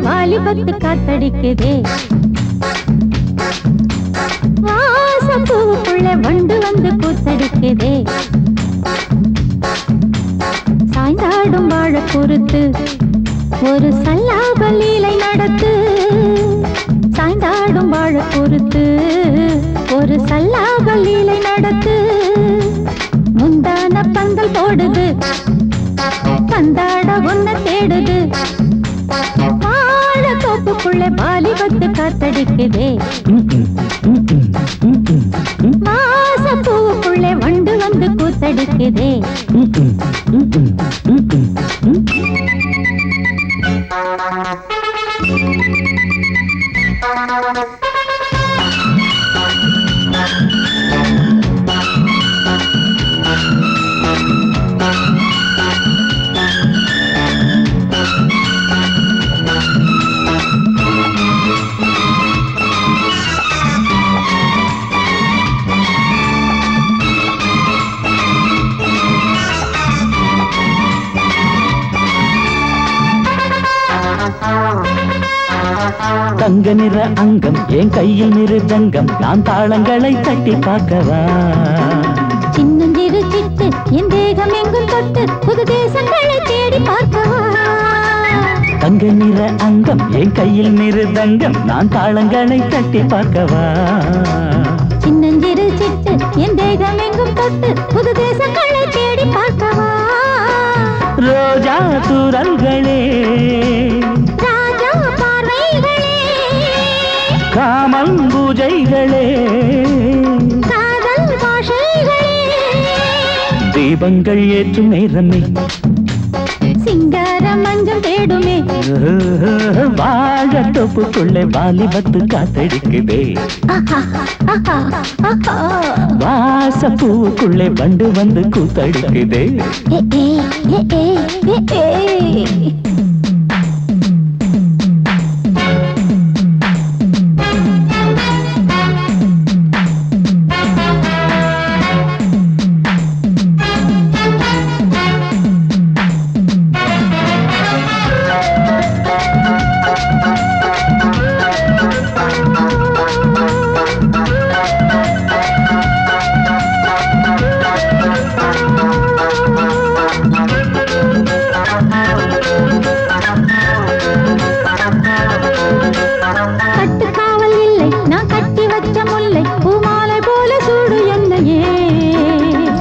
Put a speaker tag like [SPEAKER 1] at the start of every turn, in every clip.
[SPEAKER 1] வாலிபத்து காத்தடிக்குதே வாசப்பூவுக்குள்ள வண்டு வந்து கூத்தடிக்குதே சாய்ந்தாடும் வாழ பொறுத்து ஒரு சல்லாப லீலை நடத்து சாய்ந்தாடும் வாழ பொறுத்து ஒரு சல்லாப லீலை நடத்து முந்தான பந்தல் போடுது பந்தாட ஒன்ன தேடுது தோப்புக்குள்ளே வாலிபத்து காத்தடிக்குதே மாசப்பூவுக்குள்ளே வண்டு வந்து கூத்தடிக்குதே
[SPEAKER 2] தங்க நிற அங்கம் என் கையில் மிருதங்கம் நான் தாளங்களை தட்டி பார்க்கவா
[SPEAKER 1] சின்னஞ்சிறு சிட்டு என் தேகம் எங்கும் தொட்டு புது தேசங்களை தேடி பார்க்கவா
[SPEAKER 2] தங்க நிற அங்கம் என் கையில் மிருதங்கம் நான் தாளங்களை தட்டி பார்க்கவா
[SPEAKER 1] சின்னஞ்சிறு சிட்டு என் தேகம் எங்கும் தொட்டு புது தேசங்களை தேடி பார்க்கவா
[SPEAKER 2] ரோஜா தூரல்களே காமல் பூஜைகளே
[SPEAKER 1] காதல் பாஷைகளே
[SPEAKER 2] தீபங்கள் ஏற்றும் நேரமே
[SPEAKER 1] சிங்கார மஞ்சள் தேடுமே
[SPEAKER 2] வாழ தொப்புக்குள்ளே வாலிபத்து காத்தடிக்குதே வாசப்பூவுக்குள்ளே வண்டு வந்து கூத்தடிக்குதே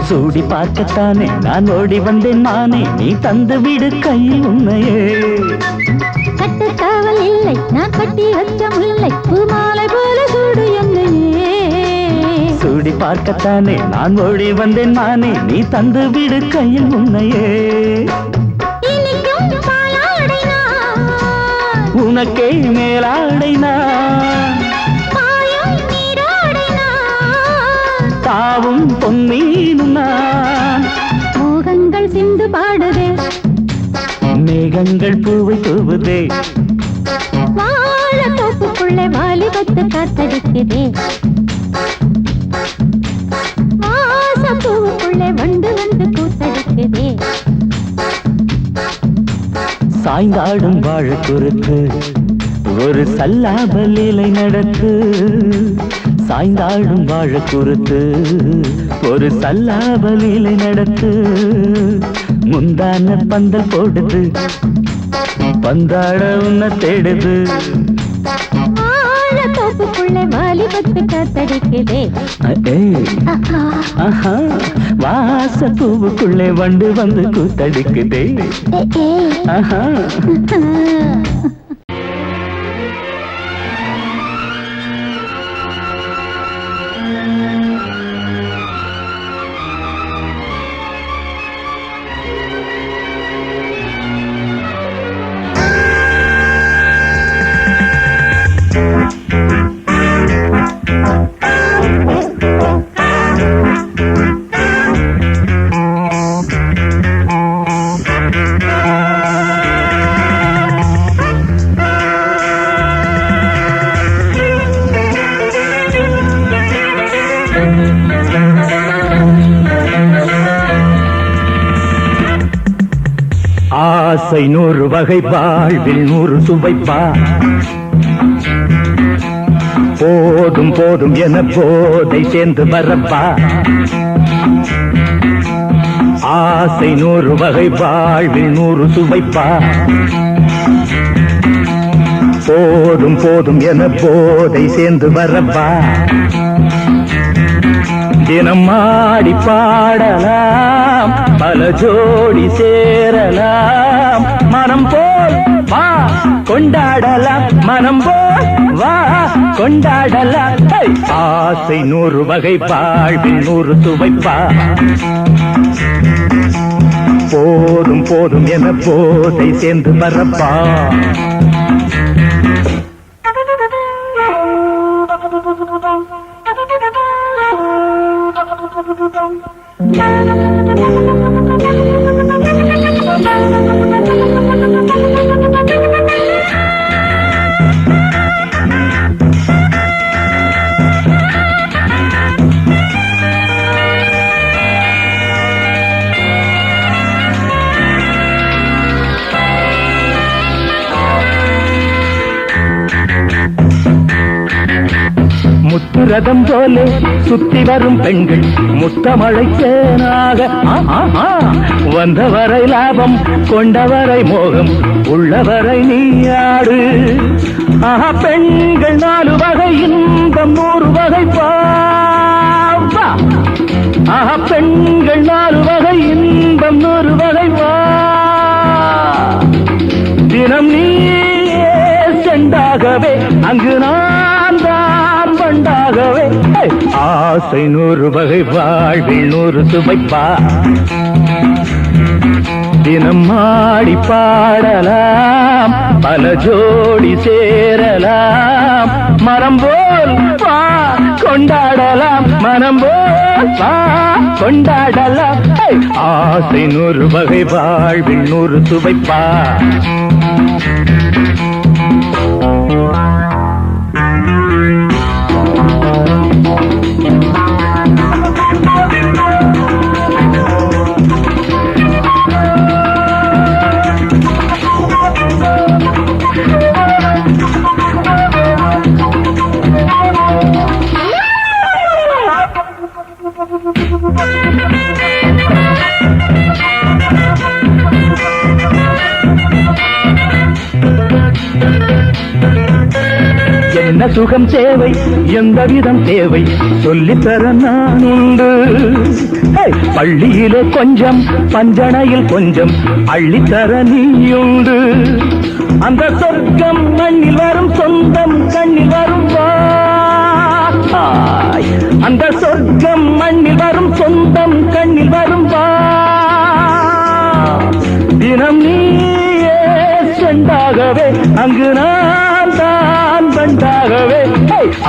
[SPEAKER 2] சூடி பார்க்கத்தானே நான் ஓடி வந்தேன் மானே நீ தந்து விடு கையில் உன்னையே
[SPEAKER 1] கட்டுக்காவல் இல்லை நான் கட்டி வச்ச முல்லை பூமாலை போல சூடு என்னையே
[SPEAKER 2] சூடி பார்க்கத்தானே நான் ஓடி வந்தேன் மானே நீ தந்து விடு கையில் உன்னையே உனக்கே மேலாடைனா தாவும் பொன்னீனும் நான்
[SPEAKER 1] மோகங்கள் சிந்து பாடுதே
[SPEAKER 2] மேகங்கள் பூவை தூவுதே
[SPEAKER 1] வாழ தோப்புக்குள்ளே வாலிபத்து காத்தடிக்குதே வாசப்பூவுக்குள்ளே வண்டு வந்து கூத்தடிக்குதே
[SPEAKER 2] சாய்ந்தாடும் வாழ குறுக்கு ஒரு சல்லாப லீலை நடத்து சாய்ந்தாடும் வாழ குறுத்து ஒரு சல்லாப லீலை நடத்து முந்தான பந்தல் போடுது பந்தாட உன்ன தேடுது
[SPEAKER 1] தோப்புக்குள்ளே வாலிபத்து காத்தடிக்குதே
[SPEAKER 2] வாசப்பூவுக்குள்ளே வண்டு வந்து கூத்தடிக்குதே ஆஹா ஆசை 100 வகை வாழ்வில் 100 சுவைப்பா போதும் போதும் என போதை சேர்ந்து வரப்பா ஆசை 100 வகை வாழ்வில் 100 சுவைப்பா போதும் போதும் என போதை சேர்ந்து வரப்பா தினம் ஆடி பாடலாம் பல ஜோடி சேரலாம் மனம் போல் வா கொண்டாடலாம் மனம் போல் வா கொண்டாடலாம் ஆசை 100 வகை வாழ்வில் 100 சுவைப்பா போதும் போதும் என போதை சேர்ந்து வரப்பா முத்துரதம் போலே சுத்தி வரும் பெண்கள் முத்தமழை தேனாக வந்தவரை லாபம் கொண்டவரை மோகம் உள்ளவரை நீயாடு பெண்கள் 4 வகை இன்பம் 100 வகை பாவா பெண்கள் 4 வகை இன்பம் 100 வகை வா தினம் நீ செண்டாகவே அங்கு நான் தான் வண்டாகவே ஆசை 100 வகை வாழ்வில் 100 சுவைப்பா தினம் ஆடி பாடலாம் பல ஜோடி சேரலாம் மரம் போல் வா கொண்டாடலாம் மனம் போல் வா கொண்டாடலாம் ஆசை 100 வகை வாழ்வில் 100 சுவைப்பா என்ன சுகம் தேவை எந்த விதம் தேவை சொல்லித்தர நான் உண்டு பள்ளியிலே கொஞ்சம் பஞ்சனையில் கொஞ்சம் அள்ளித்தர நீயுண்டு அந்த சொர்க்கம் மண்ணில் வரும் சொந்தம் கண்ணில் வரும் அந்த சொர்க்கம் மண்ணில் வரும் சொந்தம் கண்ணில் வரும் தினம் நீயே செண்டாகவே அங்கு நான் தான் பண்டாகவே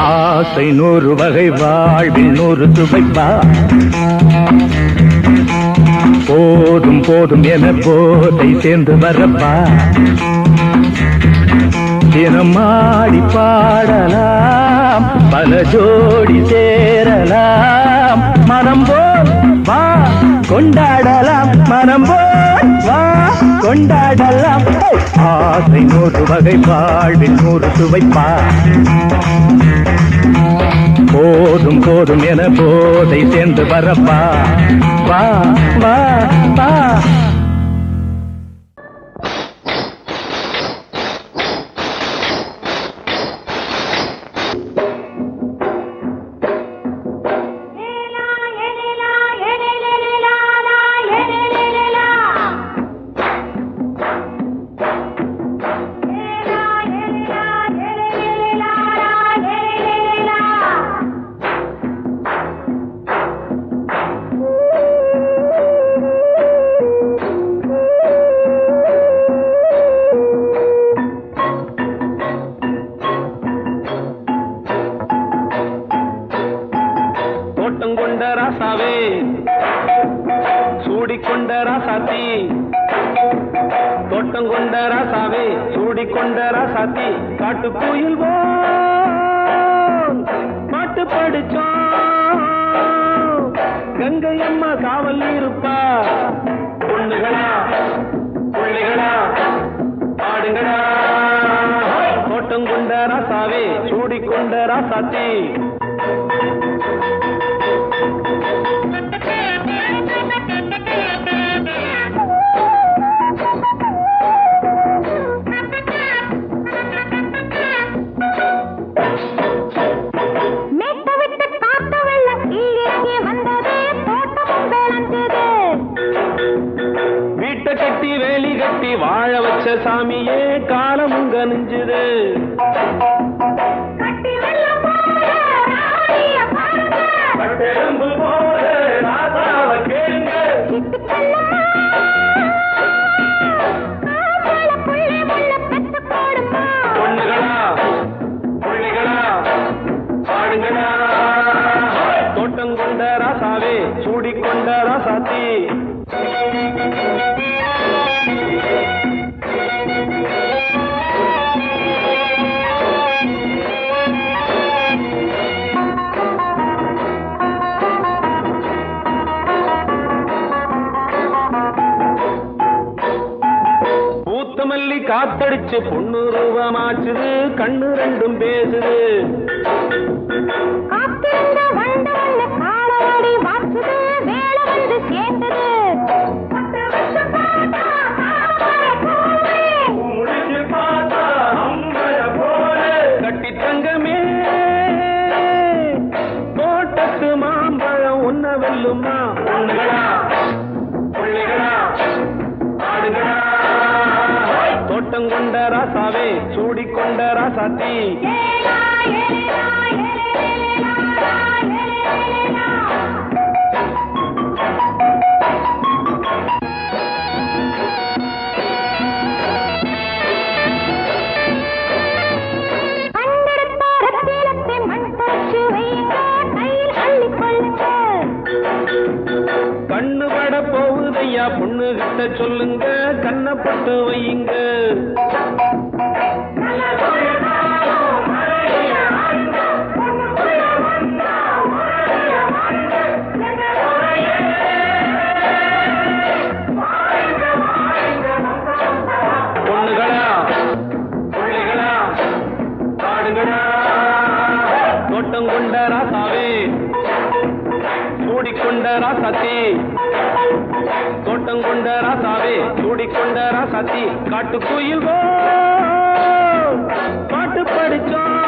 [SPEAKER 2] ஆசை 100 வகை வாழ்வில் 100 சுவைப்பா போதும் போதும் என போதை சேர்ந்து வரப்பா தினம் ஆடி பாடலாம் பல ஜோடி சேரலாம் மனம் போல் வா கொண்டாடலாம் மனம் போல் வா கொண்டாடலாம் ஆசை 100 வகை வாழ்வில் 100 சுவைப்பா போதும் போதும் என போதை சேர்ந்து வரப்பா வா வா வா
[SPEAKER 3] தோட்டங்கொண்ட ராசாவே சூடிக்கொண்ட ராசாத்தி காட்டுக்குயில் பாட்டு படிச்சோம் கங்கை அம்மா காவல் இருப்பா பொண்ணுகளா பிள்ளை சூடிக்கொண்ட ராசாத்தி கட்டி வேலி கட்டி வாழ வச்ச சாமியே காலமும் கனிஞ்சுது பொண்ணுகளா புள்ளிகளா பாடுங்களா தோட்டம் கொண்ட ராசாவே சூடிக்கொண்ட ராசாத்தி மல்லி காத்தடிச்சு பொண்ணு ரூபமாச்சுது கண்ணு ரெண்டும் பேசுது கட்டி தங்கமே தோட்டத்து மாம்பழம் ஒன்ன வெல்லுமா பொண்ணுகளா புள்ளிகளா ஆடுகளா தோட்டம் கொண்ட ராசாவே சூடிக்கொண்ட ராசாத்தி கண்ணு பட போகுதையா பொண்ணு கிட்ட சொல்லுங்க கண்ணப்பட்டு வையுங்க பொண்ணுகளா புள்ளிகளா பாடுங்களா தோட்டம் கொண்ட ராசாவே சூடிக்கொண்ட ராசாத்தி தோட்டம் கொண்ட ராசாவே சூடிக்கொண்ட ராசாத்தி காட்டுக்குயில் பாட்டு படிச்சோம்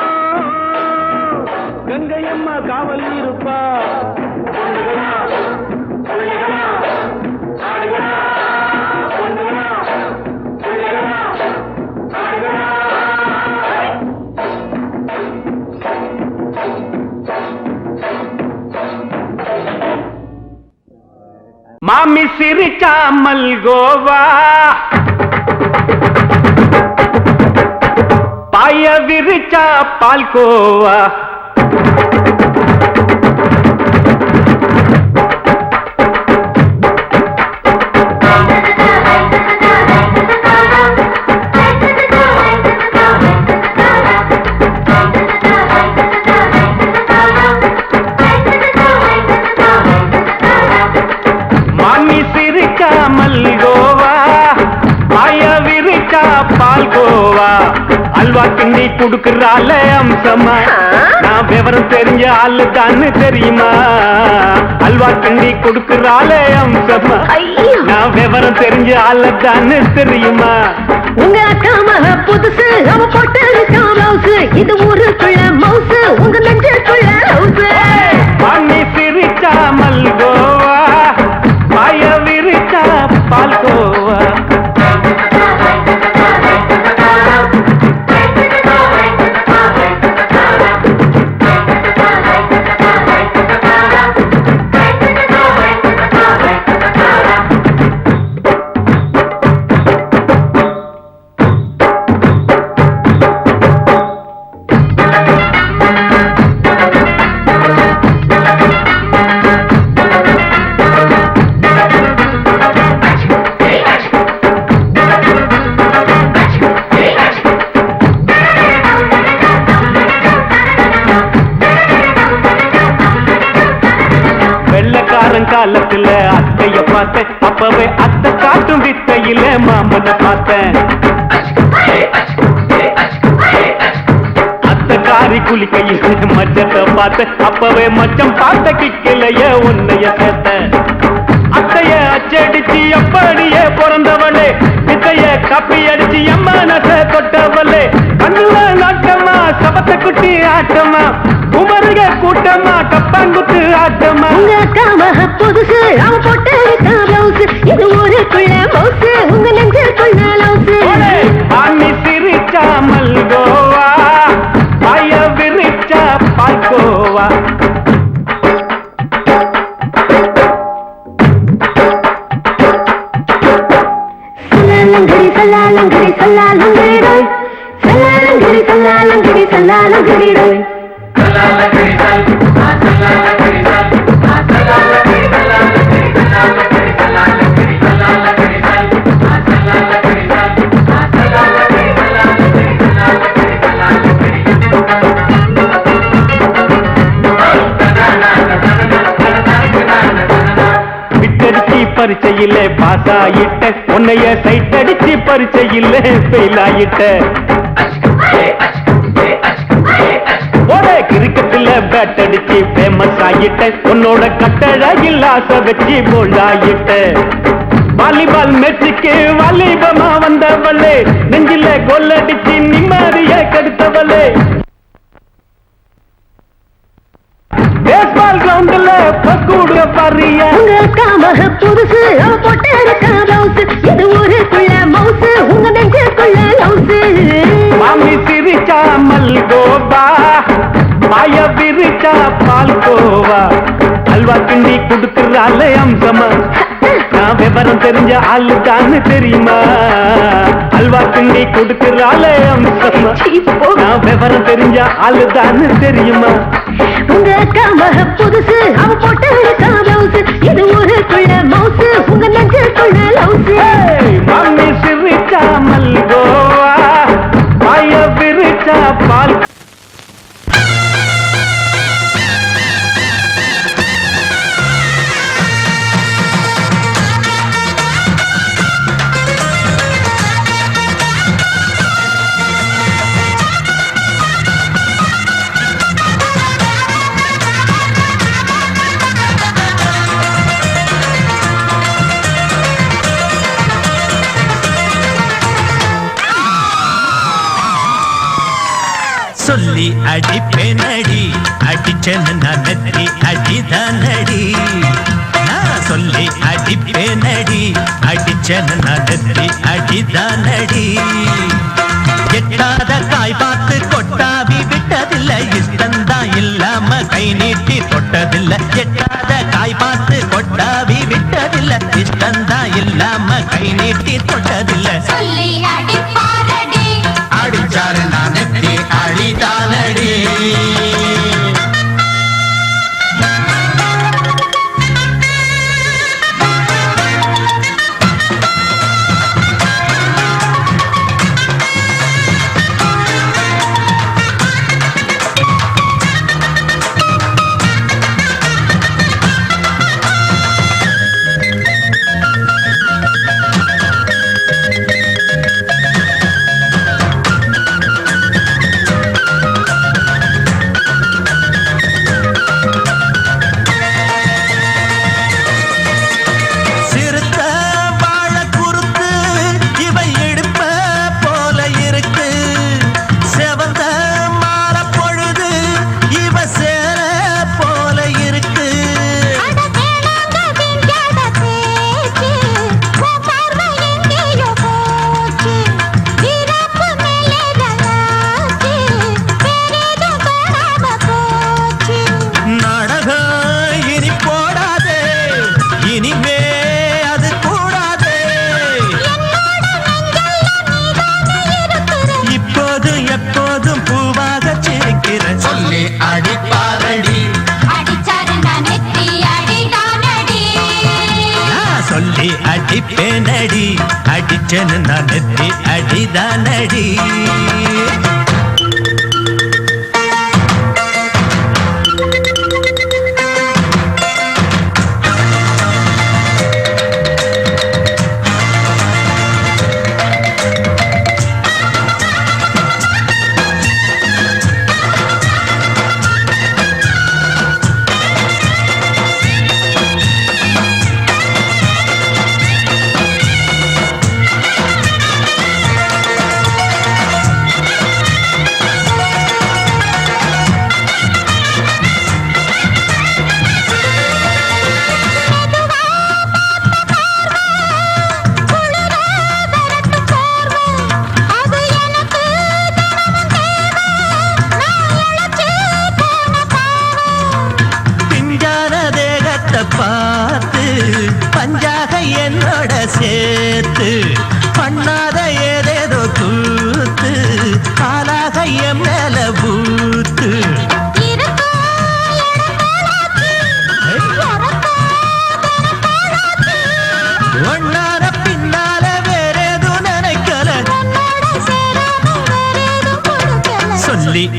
[SPEAKER 3] கங்கையம்மா காவல் இருப்பா பொண்ணுகளா புள்ளிகளா ஆடுகளா பொண்ணுகளா புள்ளிகளா ஆடுகளா
[SPEAKER 2] மாமி சிரிச்சா மல்கோவா பாய விரிச்சா பால்கோவா மல்கோவா பாய விரிச்சா பால்கோவா அல்வா கிண்டி குடுக்கறால அம்சமா நான் விவரம் தெரிஞ்ச ஆளு தான்னு தெரியுமா அல்வா கிண்டி குடுக்கறால அம்சமா நான் விவரம் தெரிஞ்ச ஆளு தான்னு தெரியுமா
[SPEAKER 1] உங்க அக்கா மக புதுசு அவ போட்டு ப்ளவுஸ் இது ஊருக்குள்ள மவுசு உங்க நெஞ்சுக்குள்ள ஹவுஸ்
[SPEAKER 2] பண்ணி சிரிச்சா மல்கோவா பாய விரிச்சா பால்கோவா காலத்துல அத்தைய பார்த்தேன் அப்பவே அத்தை காட்டும் வித்தையில மாமனை பார்த்தேன் அத்தை
[SPEAKER 3] மாறி குளிக்கையில் மச்சத்தை பார்த்த அப்பவே மச்சம் பார்த்த கிக்கலைய உன்னைய சேர்த்த அத்தைய அச்சடிச்சு அப்படியே பிறந்தவளே வித்தைய கப்பி அடிச்சு எம்மனச தொட்டவளே கண்ணுல நாட்டமா சபத்த குட்டி ஆட்டமா குமருக கூட்டமா கப்பாங்குத்து ஆட்டமா
[SPEAKER 1] உங்க அக்கா மக புதுசு அவ போட்டு பிளவுஸ் இது ஊருக்குள்ள மவுசு உங்க நெஞ்சுக்குள்ள லவுசு
[SPEAKER 3] ஆமி சிரிச்சா மல்கோவா பாய விரிச்சா பால்கோவா
[SPEAKER 1] சல்லாலங்கடி சல்லாலங்கடி சல்லாலங்கடி சல்லாலங்கடி சல்லாலங்கடி
[SPEAKER 3] விட்டடிச்சு பரிச்சையில பாஸ் ஆயிட்ட உன்னைய சைட் அடிச்சு பரிச்சையில ஃபெயில் ஆயிட்ட கிரிக்கெட்ல பேட் அடிச்சு ஃபேமஸ் ஆயிட்ட உன்னோட கட்டழகில் ஆசை வச்சு போல்ட் ஆயிட்ட வாலிபால் மேட்சுக்கு வாலிபமா வந்தவளே நெஞ்சில கோல் அடிச்சு நிம்மதிய கெடுத்தவளே பேஸ்பால் கிரவுண்ட்ல பக்கூட பாரியா
[SPEAKER 1] உங்க அக்கா மக புதுசு அவ போட்டு பிளவுஸ் இது ஊருக்குள்ள மவுசு உங்க நெஞ்சுக்குள்ள லவுசு
[SPEAKER 3] மாமி சிரிச்சா மல்கோவா பாய விரிச்சா பால்கோவா அல்வா கிண்டி குடுக்கறால அம்சமா நான் விவரம் தெரிஞ்ச ஆளுதான்னு தெரியுமா அல்வா கிண்டி குடுக்கறால அம்சமா நான் விவரம் தெரிஞ்ச ஆளுதான்னு தெரியுமா
[SPEAKER 1] உங்க அக்கா மக புதுசு அவ போட்டு பிளவுஸ் இது ஊருக்குள்ள மவுசு உங்க நெஞ்சுக்குள்ள லவுசு
[SPEAKER 3] மாமி சிரிச்சா மல்கோவா பாய விரிச்சா பால்
[SPEAKER 2] சொல்லி அடிப்பேனடி அடிச்சேன்னு நான் நெத்தி அடிதானடி நான் சொல்லி அடிப்பேனடி அடிச்சேன்னு நான் நெத்தி அடிதானடி எட்டாத காய் பார்த்து கொட்டாவி விட்டதில்லை இஷ்டந்தான் இல்லாம கை நீட்டி தொட்டதில்லை எட்டாத காய் பார்த்து கொட்டாவி விட்டதில்லை இஷ்டந்தான் இல்லாம கை நீட்டி தொட்டதில்லை
[SPEAKER 4] சொல்லி அடிப்பாரடி
[SPEAKER 2] அடிச்சாரு நான் நெத்தி அடிதானடி அடிப்பேனடி அடிச்சேன்னு நான் நெத்தி அடிதானடி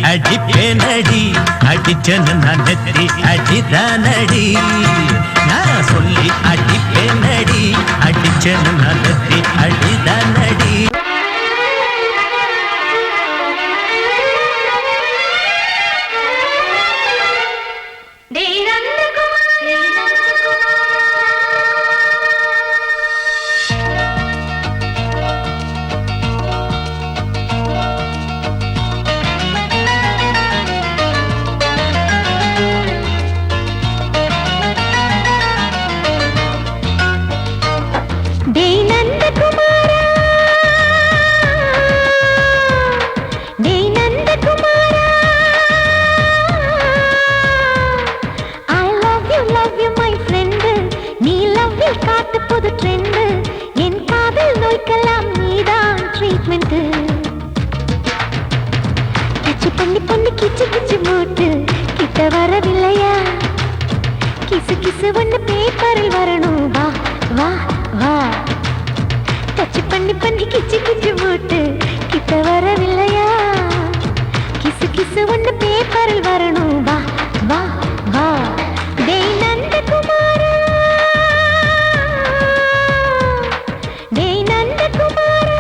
[SPEAKER 2] அடிப்பேனடி அடிச்சனு நான் நெத்தி அடிதானடி நான் சொல்லி அடிப்பேனடி அடிச்சனு நான் நெத்தி அடிதானடி
[SPEAKER 1] வரவில்லையா கிசு கிசு ஒண்ணு பேப்பரில் வரணும் வா வா வா டச் பண்ணி பண்ணி கிச்சு கிச்சு மூட்டு கிட்ட வரவில்லையா கிசு கிசு ஒண்ணு பேப்பரில் வரணும் வா வா வா டேய் நந்தகுமாரா டேய் நந்தகுமாரா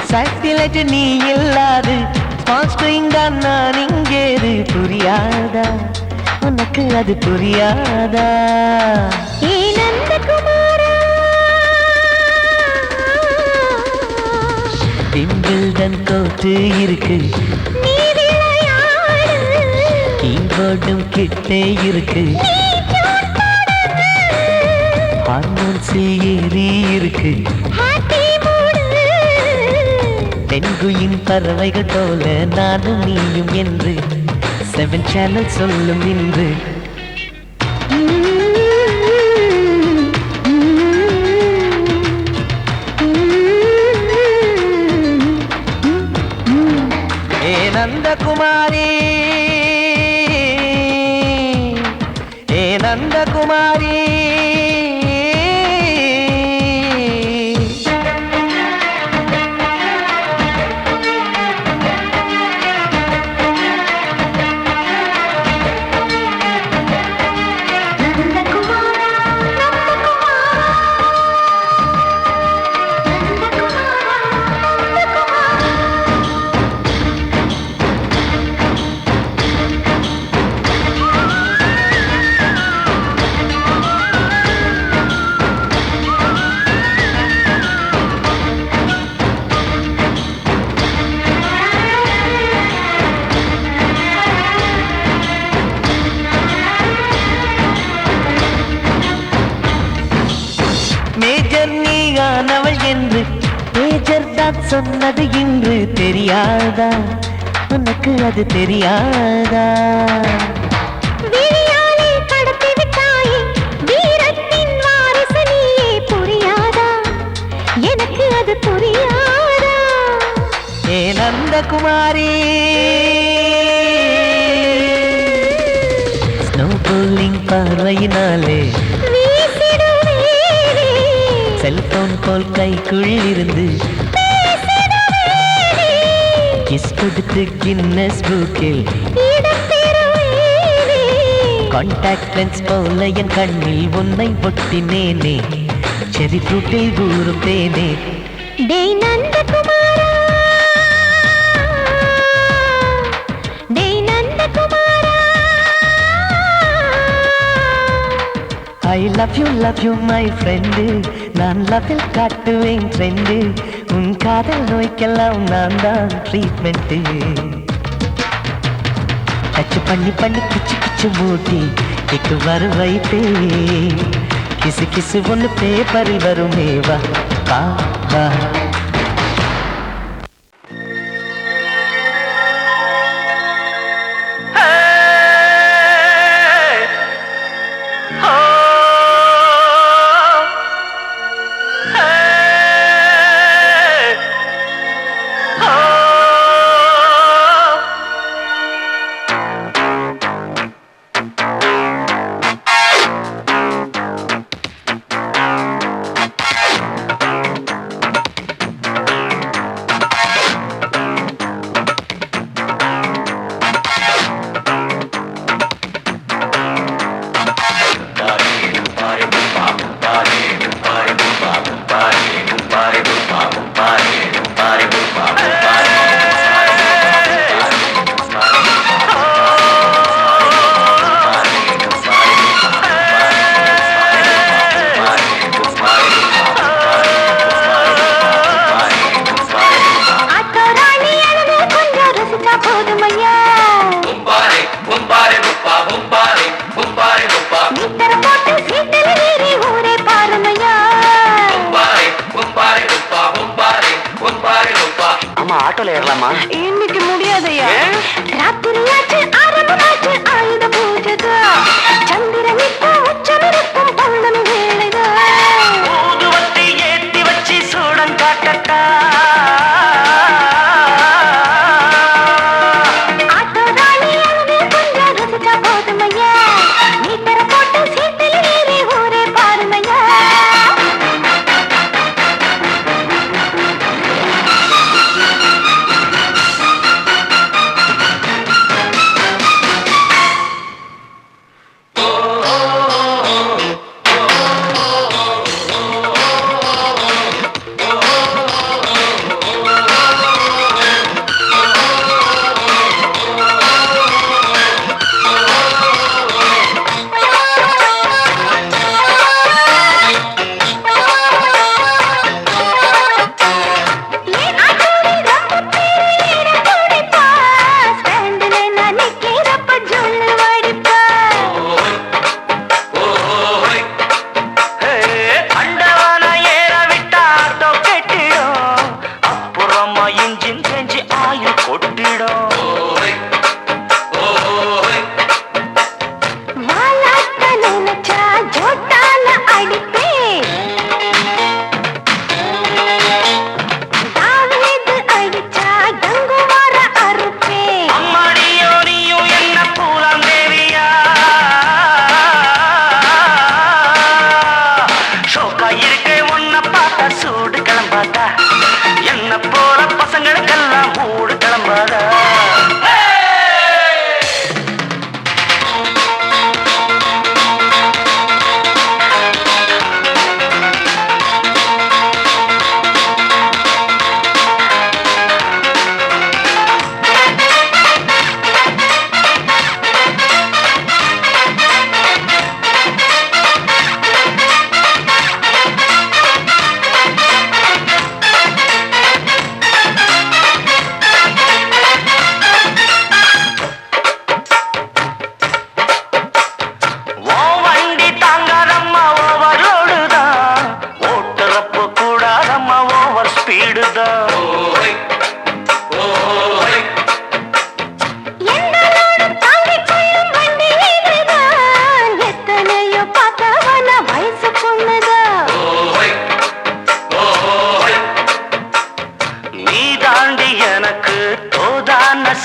[SPEAKER 5] சேட்டிலைட் நீ இல்லாது ஸ்மால் ஸ்கிரீன் தான் நான் இங்கேது புரியாதா உனக்கு அது புரியாதா
[SPEAKER 1] ஏ நந்தகுமாரா
[SPEAKER 5] விம்பிள்டன் கோட்டு இருக்கு
[SPEAKER 1] நீ விளையாடு
[SPEAKER 5] கீபோர்டும் கிட்டே இருக்கு ஹார்மோன்ஸில் ஏறி இருக்கு தென்குயின் பறவைகள் போல நானும் நீயும் என்று 7 சேனல் சொல்லும் இன்று ஏ நந்தகுமாரி ஏ நந்தகுமாரி நீயானவள் என்று பேஜர் தான் சொன்னது இன்று தெரியாதா உனக்கு அது தெரியாதா
[SPEAKER 1] விழியாலே கடத்தி விட்டாயே வீரத்தின் வாரிசு நீயே புரியாதா எனக்கு அது புரியாதா
[SPEAKER 5] ஏ நந்தகுமாரி ஸ்னோ போலிங் பார்வையினாலே செல்போன் போல் கைக்குள் இருந்து கிஸ் கொடுத்து கின்னஸ் புக்கில் கான்டாக்ட் லென்ஸ் போல என் கண்ணில் உன்னை ஒட்டினேனே செரி ஃப்ரூட்டில் ஊறும் தேனே
[SPEAKER 1] டேய் நந்தகுமாரா டேய் நந்தகுமாரா
[SPEAKER 5] I love you my friend நான் லவ்வில் காட்டுவேன் ட்ரெண்டு உன் காதல் நோய்க்கெல்லாம் நான் தான் ட்ரீட்மெண்ட்டு டச் பண்ணி பண்ணி கிச்சு கிச்சு மூட்டி கிக்கு வர வைத்தே கிசு கிசு ஒன்று பேப்பரில் வருமே வா வா வா
[SPEAKER 3] ஆட்டோல ஏறலாமா?
[SPEAKER 1] இன்னைக்கு முடியாதையா, ராத்திரியாச்சு ஆரம்பமாச்சு ஆயுத பூஜைதா, சந்திரன் இப்போ உச்சமிருக்கும் பௌர்ணமி வேளைதா,
[SPEAKER 5] ஊதுவத்தி ஏத்தி வச்சு சூடம் காட்டட்டா,
[SPEAKER 1] ஆட்டோ ராணி அழுது கொஞ்சம் ரசிச்சா போதுமையா, மீட்டர போட்டு சீட்டில் ஏறி ஊரே பாருமையா.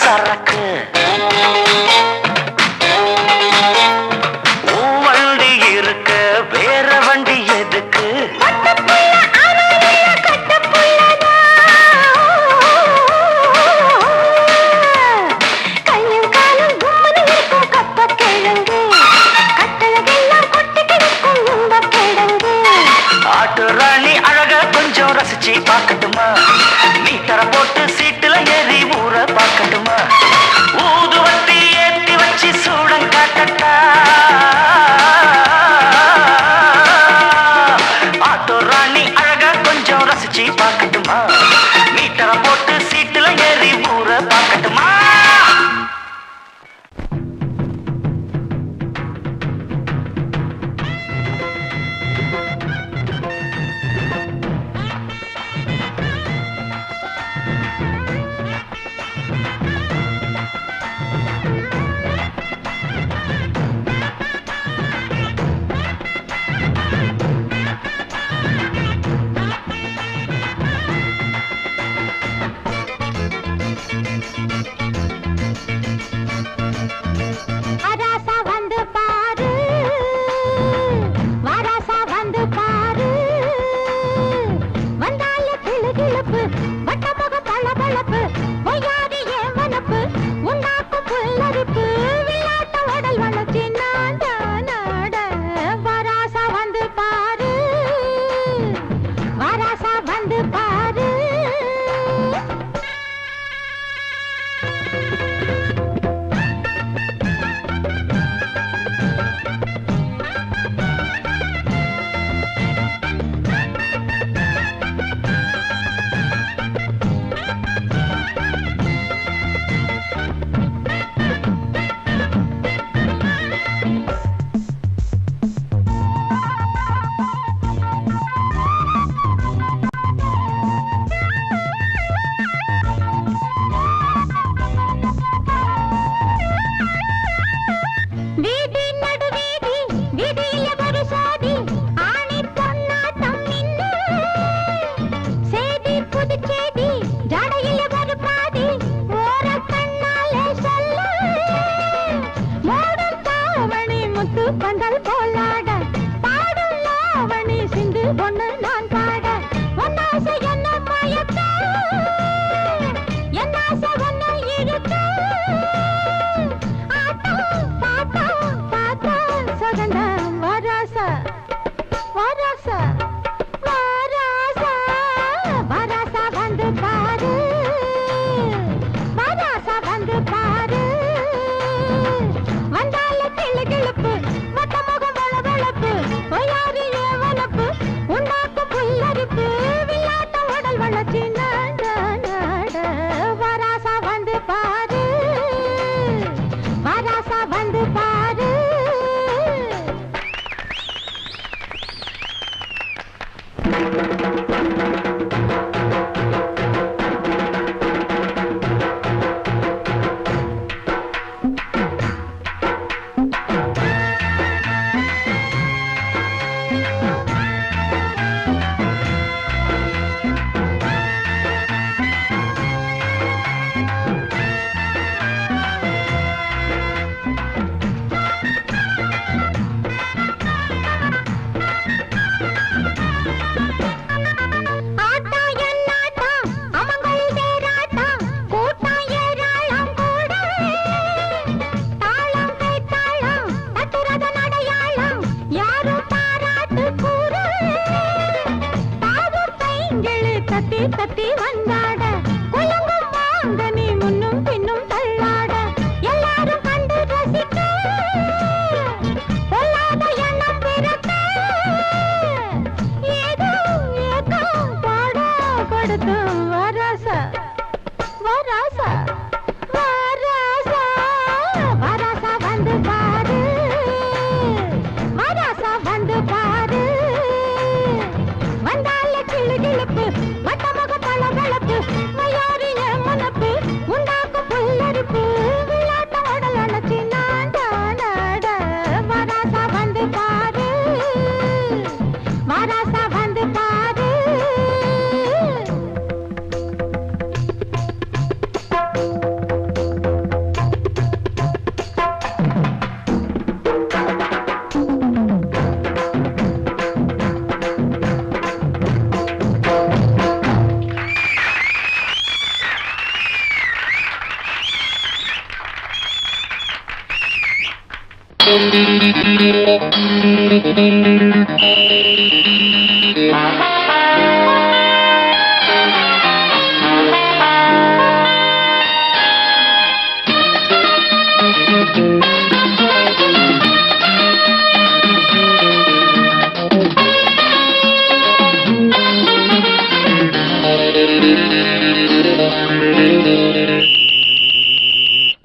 [SPEAKER 5] சரக்கு வண்டி இருக்க வேற வண்டி எதுக்கு ஆட்டு ராணி அழக கொஞ்சம் ரசிச்சு பார்க்கட்டுமா மீட்டரை போட்டு சீட்டுல ஏறி ஊற பார்க்கட்டுமா ஊதுவத்தி
[SPEAKER 1] வராசா வந்து பாரு வராசா வந்து பாரு வந்தால கிளுகிளுப்பு வட்டமுக பளபளப்பு பொய்யாதி ஏவனப்பு உண்டாக்கும் புல்லரிப்பு விளையாட்ட உடல் வளர்ச்சி நாட நாட வராசா வந்து பாரு வராசா வந்து பாரு வீதி நடுவீதி வீதியில ஒரு சாதி ஆணி பொன்னாட்டம் நின்னு சேதி புதுச்சேதி ஜடையில ஒரு பாதி ஓர கண்ணாலே சொல்ல மூடும் தாவணி முத்து பந்தல் போலாட பாடும் லாவணி சிந்து பொண்ணு நான் பாட ஒன்னாசை என்ன மயக்க என்னாசை ஒன்னு இழுக்க வராசா வராசா வராசா வராசா வந்து பாரு வராசா வந்து பாரு வந்தால கிளுகிளுப்பு வட்டமுகம் வளவளப்பு பொய்யாரி ஏவனப்பு உண்டாக்கும் புல்லரிப்பு விளையாட்ட உடல் வளர்ச்சி நாட நாட வராசா வந்து பாரு வராசா வந்து பாரு தட்டி வந்தாட குலுங்கும் வாங்கனி முன்னும் பின்னும் தள்ளாட எல்லாரும் கண்டு ரசிக்க பொல்லாத எண்ணம் பிறக்க ஏதோ ஏதோ பாட கொடுத்து வராசா வராசா வராசா வராசா வந்து பாரு வராசா வந்து பாரு வந்தால கிளுகிளுப்பு வட்டமுக பளபளப்பு மயாரி ஏமனப்பு உண்டாக்கும் புல்லரிப்பு விளையாட்ட உடல் அணைச்சி நாட நாட வராசா வந்து பாரு வராசா வந்து பாரு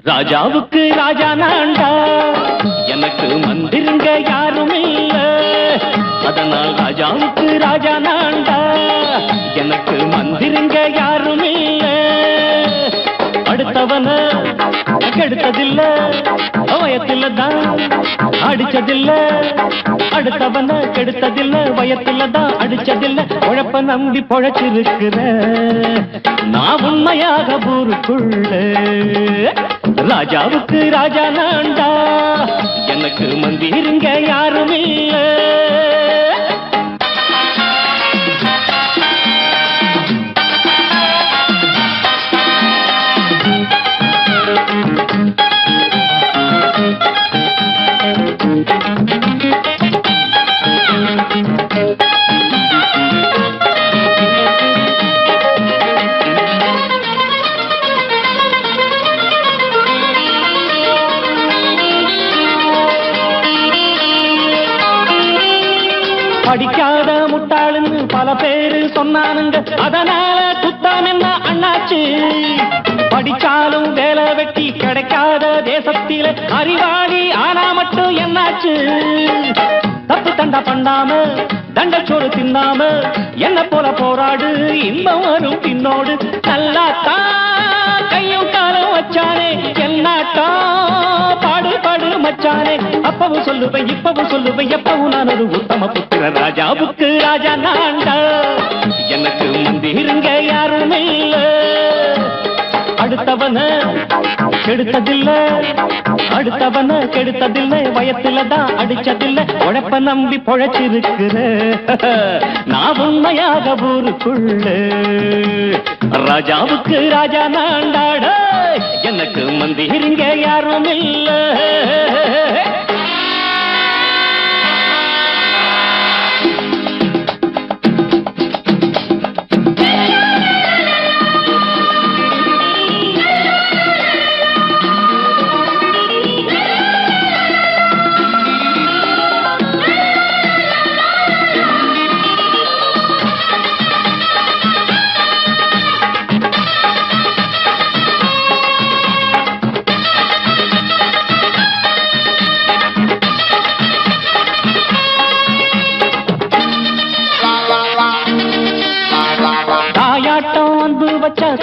[SPEAKER 3] ராஜாவுக்கு ராஜா நான்டா, எனக்கு மந்திருங்க யாரும் இல்ல. அதனால் ராஜாவுக்கு ராஜா நான்டா, எனக்கு மந்திருங்க யாரும் இல்ல. அடுத்தவன கெடுத்ததில்ல வயத்தில தான் அடிச்சதில்ல அடுத்தவன கெடுத்ததில்ல வயத்தில தான் அடிச்சதில்ல உழப்ப நம்பி பொழைச்சிருக்கிற நான் உண்மையாக ஊருக்குள்ள ராஜாவுக்கு ராஜா நான்டா எனக்கு மந்திருங்க யாரும் இல்ல படிக்காத முட்டாளுன்னு பல பேரு சொன்னானுங்க அதனால குத்தம் என்ன அண்ணாச்சு படிச்சாலும் வேலை வெட்டி கிடைக்காத தேசத்தில அறிவாளி ஆனா மட்டும் என்னாச்சு தப்பு தண்டா பண்ணாம தண்டச்சோறு தின்னாம என்ன போல போராடு இன்பம் வரும் பின்னோடு நல்லாத்தான் கையும் காலம் வச்சானே என்னாட்டா பாடு பாடு மச்சானே அப்பவும் சொல்லுவேன் இப்பவும் சொல்லுவேன் எப்பவும் நான் ஒரு உத்தம புத்திர ராஜாவுக்கு ராஜா நான்டா எனக்கு மந்திருங்க யாரும் இல்ல அடுத்தவன கெடுத்ததில்ல அடுத்தவன கெடுத்ததில்லை வயத்தில தான் அடிச்சதில்லை உழைப்ப நம்பி பொழைச்சிருக்கிற நான் உண்மையாக ஊருக்குள்ள ராஜாவுக்கு ராஜா நான்டாட எனக்கு மந்திருங்க யாரும் இல்ல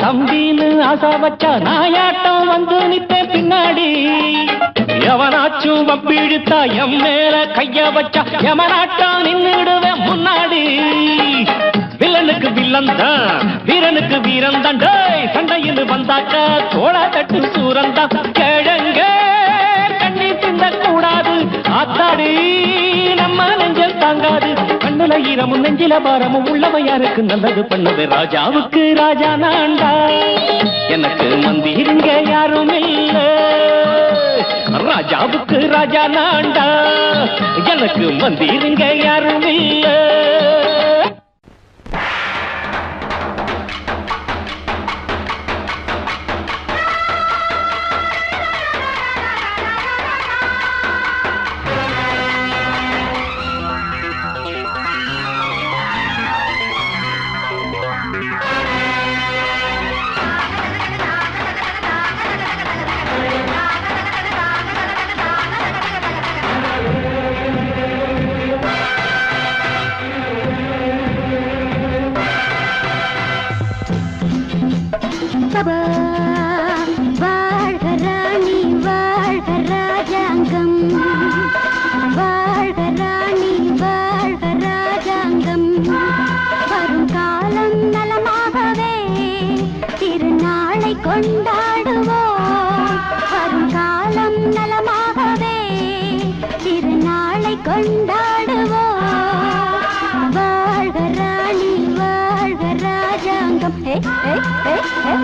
[SPEAKER 3] தம்பின்னு ஆசா வச்சா நாயாட்டம் வந்து நித்தேன் பின்னாடி எவனாச்சும் வப்பிழுத்தா எம் மேல கைய வச்சா எமனாட்டம் நின்னுடுவேன் முன்னாடி வில்லனுக்கு வில்லன் தான் வீரனுக்கு வீரன் தான் சண்டையில் வந்தாக்கா தோளா தட்டு சூரன் தான் கிழங்க கண்ணி தின்ன கூடாது ஆத்தாடி நம்ம நெஞ்சல் தாங்காது கண்ணுல ஈரமும் நெஞ்சில பாரமும் உள்ளவன் யாருக்கு நல்லது பண்ணது ராஜாவுக்கு ராஜா நான்டா எனக்கு மந்திருங்க யாரும் இல்ல ராஜாவுக்கு ராஜா நான்டா எனக்கு மந்திருங்க யாரும் இல்ல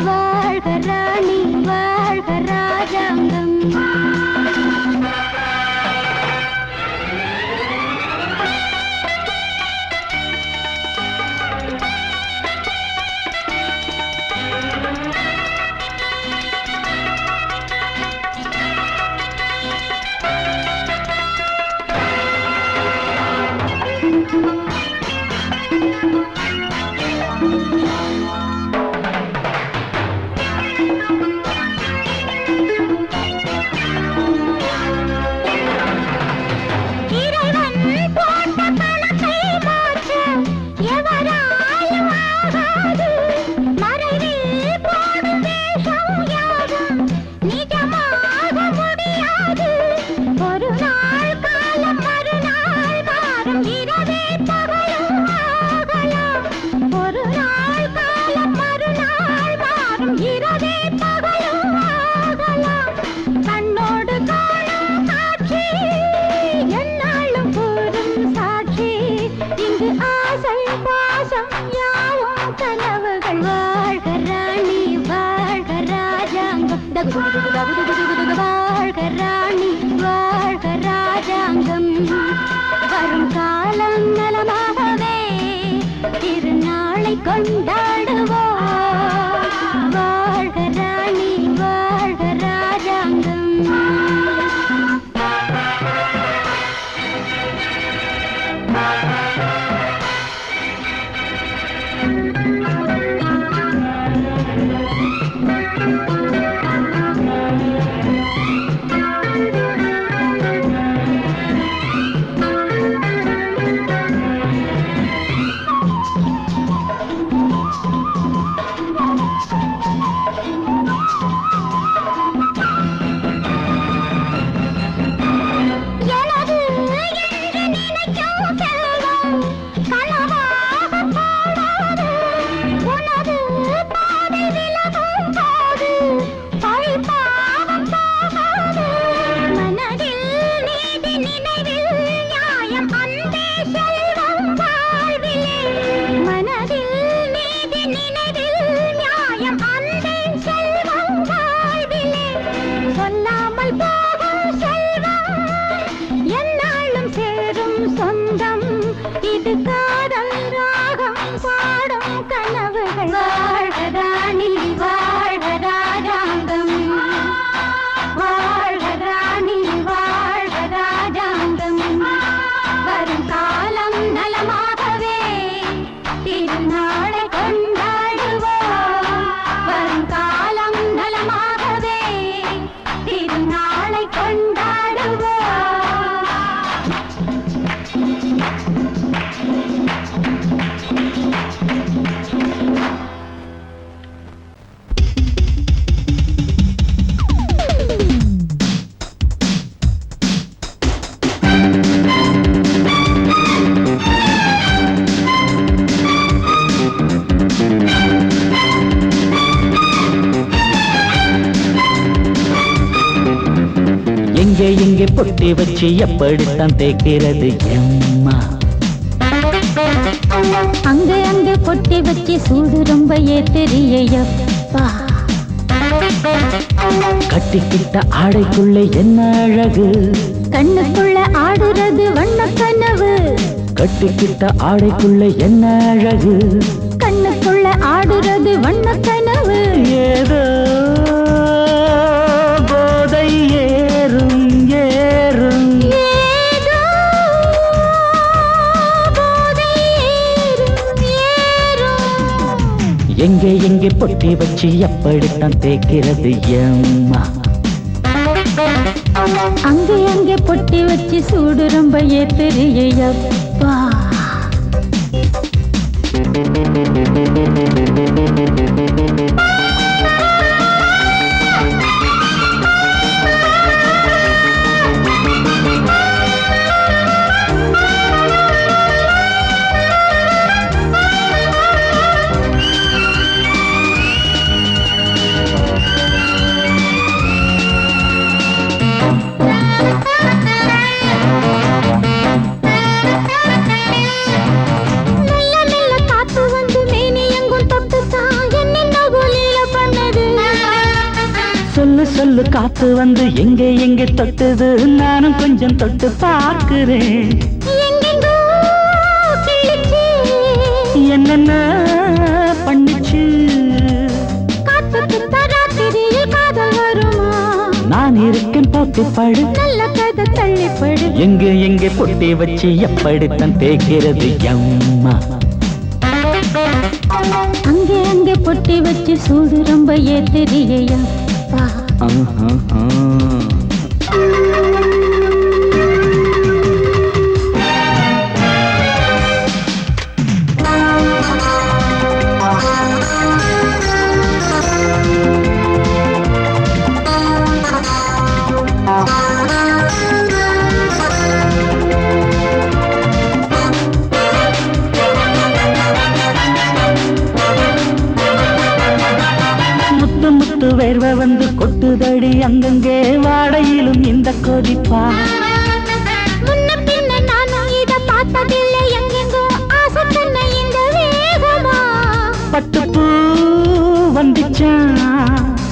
[SPEAKER 3] வாழ்க ராணி வாழ்க ராஜாங்கம்
[SPEAKER 1] பகலும் ஆகலாம். கண்ணோடு காணும் காட்சி என்னாலும் கூறும் சாட்சி. இங்கு ஆசை பாசம் யாவும் கனவுகள். வாழ்க ராணி வாழ்க ராஜாங்கம். வாழ்க ராணி வாழ்க ராஜாங்கம். வரும் காலம் நலமாகவே திருநாளை கொண்டாடுவோம். வாழ்க ராணி வாழ்க ராஜாங்கம்.
[SPEAKER 5] எங்கே பொட்டி வச்சு எப்படித்தான் தேய்க்கிறது எம்மா?
[SPEAKER 1] அங்க பொட்டி வச்சு சூடு ரொம்ப ஏத்தெரியப்பா.
[SPEAKER 5] கட்டிக்கிட்ட ஆடைக்குள்ள என்ன அழகு,
[SPEAKER 1] கண்ணுக்குள்ள ஆடுறது வண்ண கனவு.
[SPEAKER 5] கட்டிக்கிட்ட ஆடைக்குள்ள என்ன அழகு,
[SPEAKER 1] கண்ணுக்குள்ள ஆடுறது வண்ண கனவு.
[SPEAKER 5] ஏதோ போதை ஏறும் ஏறும்,
[SPEAKER 1] ஏதோ போதை ஏறும் ஏறும்.
[SPEAKER 5] எங்கே பொட்டி வச்சு எப்படித்தான் தேய்க்கிறது எம்மா?
[SPEAKER 1] அங்கே பொட்டி வச்சு சூடு ரொம்ப ஏத்தெரியப்பா.
[SPEAKER 5] சொல்லு காத்து வந்து எங்கே தொட்டது, நானும் கொஞ்சம் தொட்டு பார்க்கிறேன். என்னென்ன பண்ணிச்சு நான் இருக்கேன் பார்த்து படு,
[SPEAKER 1] நல்ல கதை தள்ளிப்படு.
[SPEAKER 5] எங்கே பொட்டி வச்சு எப்படித்தான் தேய்க்கிறது எம்மா?
[SPEAKER 1] அங்கே பொட்டி வச்சு சூடு ரொம்ப ஏத்தெரியப்பா.
[SPEAKER 5] வேர்வை வந்து கொட்டுதடி அங்கங்கே வாடையிலும் இந்த கொதிப்பா
[SPEAKER 1] முன்ன பின்ன நானும் இத பார்த்ததில்லை எங்கெங்கோ ஆசை தன்னை இந்த வேகமா
[SPEAKER 5] பட்டுப்பூ வந்துச்சான்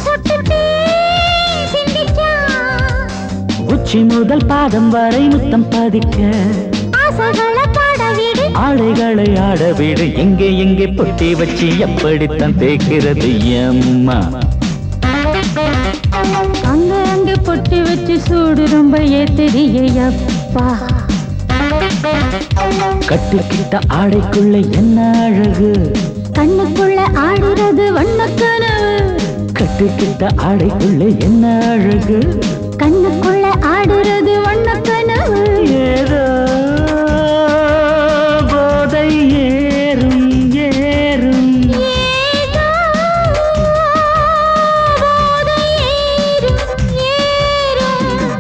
[SPEAKER 1] சொட்டுட்டே சிந்திச்சான்
[SPEAKER 5] உச்சி முதல் பாதம் வரை முத்தம் பதிக்க
[SPEAKER 1] ஆசைகளை பாட விடு
[SPEAKER 5] ஆடைகளை ஆட வீடு எங்கே எங்கே பொட்டி வச்சு எப்படித்தான் தேய்க்கிறது அம்மா
[SPEAKER 1] அங்க அங்க பொட்டி வச்சு சூடு ரொம்ப ஏத்தெரியப்பா
[SPEAKER 5] கட்டிக்கிட்ட ஆடைக்குள்ள என்ன அழகு
[SPEAKER 1] கண்ணுக்குள்ள ஆடுறது வண்ணக்கனவு
[SPEAKER 5] கட்டிக்கிட்ட ஆடைக்குள்ள என்ன அழகு
[SPEAKER 1] கண்ணுக்குள்ள ஆடுறது வண்ணக்கனவு
[SPEAKER 5] ஏதோ போதை ஏறும் ஏறும்
[SPEAKER 1] ஏதோ போதை ஏறும் ஏறும்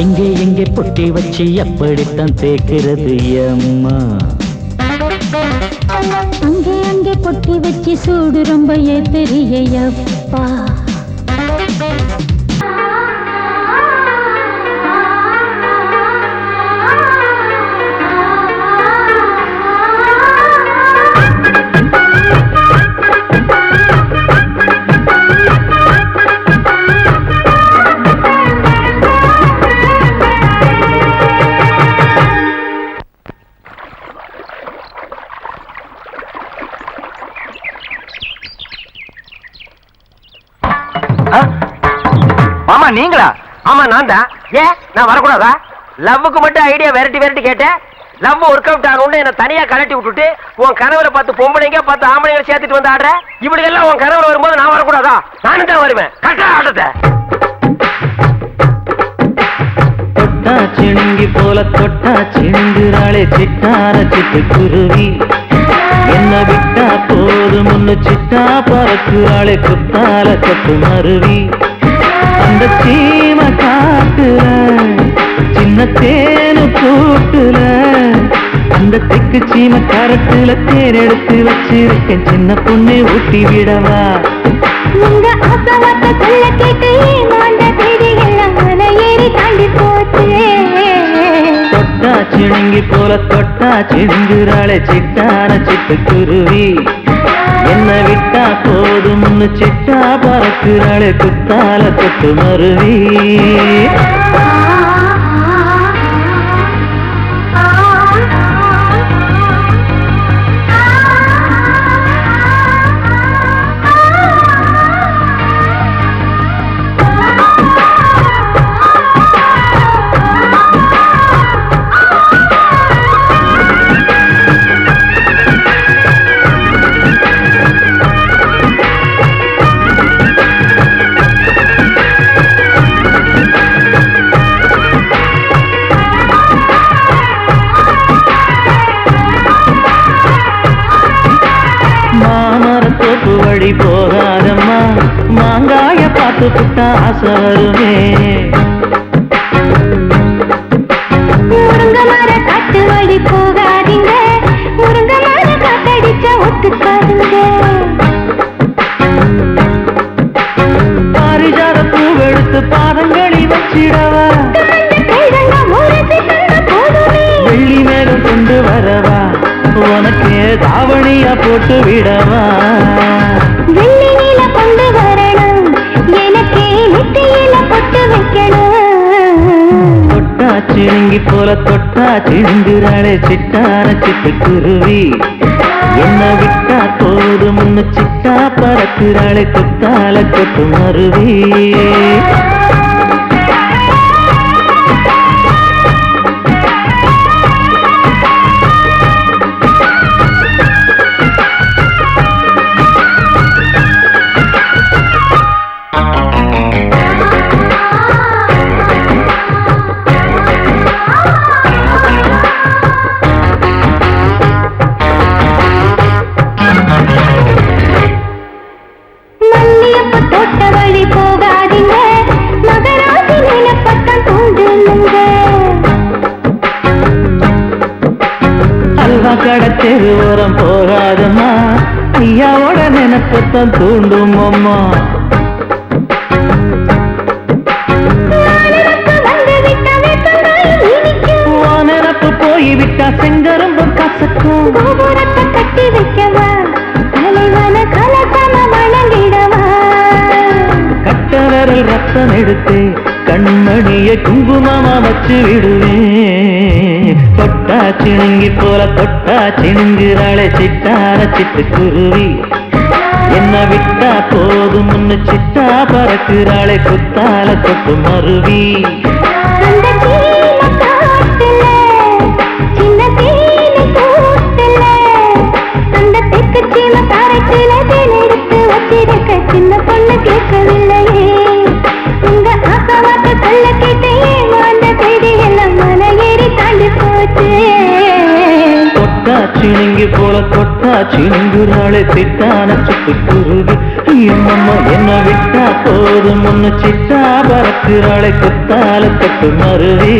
[SPEAKER 5] எங்கே எங்கே பொட்டி வச்சு எப்படித்தான் தேய்க்கிறது அம்மா
[SPEAKER 1] அங்கே அங்கே பொட்டி வச்சு சூடு ரொம்ப ஏத்தெரியப்பா
[SPEAKER 6] மாமா நீங்களா? ஆமா நான் தான். ஏன் நான் வரக்கூடாதா? லவ்வுக்கு மட்டும் ஐடியா வெரைட்டி கேட்டேன். லவ் ஒர்க் அவுட் ஆகணும்னு என்ன தனியா கலட்டி விட்டுட்டு உன் கனவுல பார்த்து பொம்பளைங்க பார்த்து ஆம்பளைங்க சேர்த்துட்டு வந்து ஆடுற. இப்படி எல்லாம் உன் கனவுல வரும்போது நான் வரக்கூடாதா? நானும் தான் வருவேன். கரெக்டா ஆடுறத
[SPEAKER 5] தொட்டா சிணுங்கி போல தொட்டா சிணுங்குறாளே சிட்டார சிட்டு குருவி என்ன விட்டா போதும் முன்னு சிட்டா பறக்குறாளே குத்தால கொத்து மருவி அந்த சீம காட்டுல சின்ன தேனு கூட்டுல அந்த தெக்கு சீம கரட்டுல தேர் எடுத்து வச்சிருக்கேன் சின்ன பொண்ணு ஊட்டி விடவா
[SPEAKER 1] உங்க ஆசவாத்த சொல்ல கேட்டு மாண்ட தேடி எல்லாம் மலை ஏறி தாண்டி போச்சு
[SPEAKER 5] தொட்டா சிணுங்கி போல தொட்டா சிணுங்குறாளே சிட்டார சிட்டு குருவி என்ன விட்டா போதும்னு சிட்டா பறக்குறாளே குத்தால கொத்து மருவி மாமரத்தோப்பு வழி போகாதம்மா மாங்காய பார்த்து புட்டா ஆசை வருமே
[SPEAKER 1] முருங்க மர காட்டு வழி போகாதீங்க முருங்க மர காத்தடிச்ச ஒத்துக்காதுங்க
[SPEAKER 5] பாரிஜாத பூவெடுத்து பாதங்களில் வச்சிடவா வெள்ளி மேலும் கொண்டு வரவா உனக்கு தாவணியா போட்டு விடவா
[SPEAKER 1] வெள்ளி நீல கொண்டு வரணும் எனக்கு நெத்தியில பொட்டு வைக்கணும்
[SPEAKER 5] தொட்டா சிணுங்கி போல தொட்டா சிணுங்குறாளே சிட்டார சிட்டு குருவி என்ன விட்டா போதும்னு சிட்டா பறக்குறாளே குத்தால கொத்து மருவி தெருவோரம் போகாதம்மா ஐயாவோட நினைப்பத்தான் தூண்டும் அம்மா
[SPEAKER 3] செங்கரும்பு கசக்கும்
[SPEAKER 1] கோபுரத்தை கட்டி வைக்கவா தலைவன கலசம வணங்கிடவா
[SPEAKER 3] கட்ட விரல் ரத்தம் எடுத்து கண்மணிய குங்குமமா வச்சு விடுவேன் தொட்டா சிணுங்கி போல தொட்டா சிணுங்குறாளே சிட்டார சிட்டுக்குருவி என்ன விட்டா போதும் முன்னு சிட்டா பறக்குறாளே குத்தால தொட்டு மருவி
[SPEAKER 1] அந்த கீழ காட்டுல சின்ன தேனி கூட்டுல அந்த தெற்கு சீம காரைக்குல தேன் எடுத்து வச்சிருக்க சின்ன பொண்ணு கேட்கவில்லையே உங்க ஆசவாக்க சொல்ல கேட்டையே அந்த செய்தி எல்லாம் மலை ஏறி தாண்டி போச்சு
[SPEAKER 3] தொட்டா சிணுங்கி போல தொட்டா சிணுங்குறாளே சிட்டான சிட்டுக்குருவி அம்மம்மா என்ன விட்டா போதும் முன்னு சிட்டா பறக்குறாளே குத்தால தொட்டு மருவி